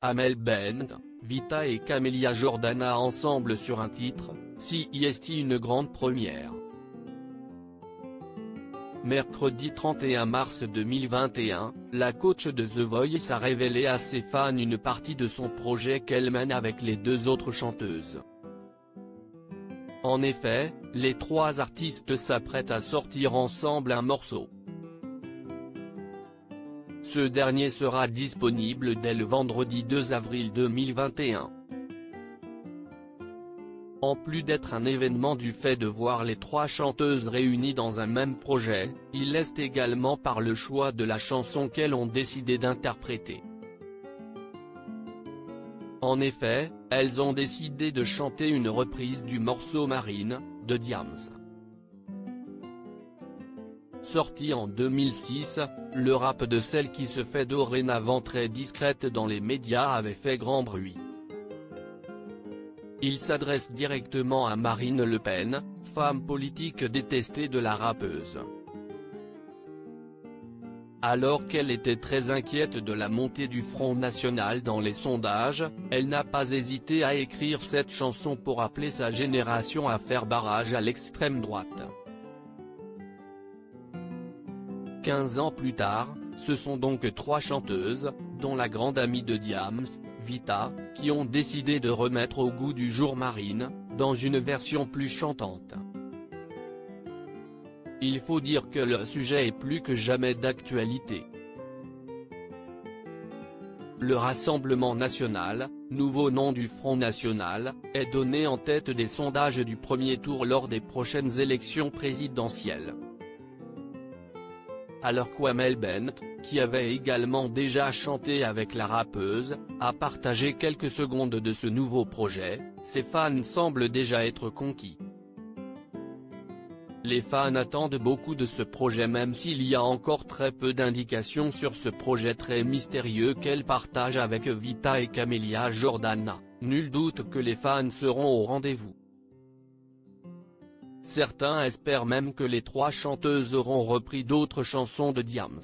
Amel Bent, Vita et Camelia Jordana ensemble sur un titre, c'est une grande première. Mercredi 31 mars 2021, la coach de The Voice a révélé à ses fans une partie de son projet qu'elle mène avec les deux autres chanteuses. En effet, les trois artistes s'apprêtent à sortir ensemble un morceau. Ce dernier sera disponible dès le vendredi 2 avril 2021. En plus d'être un événement du fait de voir les trois chanteuses réunies dans un même projet, il l'est également par le choix de la chanson qu'elles ont décidé d'interpréter. En effet, elles ont décidé de chanter une reprise du morceau Marine, de Diams. Sorti en 2006, le rap de celle qui se fait dorénavant très discrète dans les médias avait fait grand bruit. Il s'adresse directement à Marine Le Pen, femme politique détestée de la rappeuse. Alors qu'elle était très inquiète de la montée du Front National dans les sondages, elle n'a pas hésité à écrire cette chanson pour appeler sa génération à faire barrage à l'extrême droite. 15 ans plus tard, ce sont donc trois chanteuses, dont la grande amie de Diams, Vita, qui ont décidé de remettre au goût du jour Marine, dans une version plus chantante. Il faut dire que le sujet est plus que jamais d'actualité. Le Rassemblement national, nouveau nom du Front National, est donné en tête des sondages du premier tour lors des prochaines élections présidentielles. Alors qu'Amel Bent, qui avait également déjà chanté avec la rappeuse, a partagé quelques secondes de ce nouveau projet, ses fans semblent déjà être conquis. Les fans attendent beaucoup de ce projet même s'il y a encore très peu d'indications sur ce projet très mystérieux qu'elle partage avec Vita et Camelia Jordana, nul doute que les fans seront au rendez-vous. Certains espèrent même que les trois chanteuses auront repris d'autres chansons de Diams.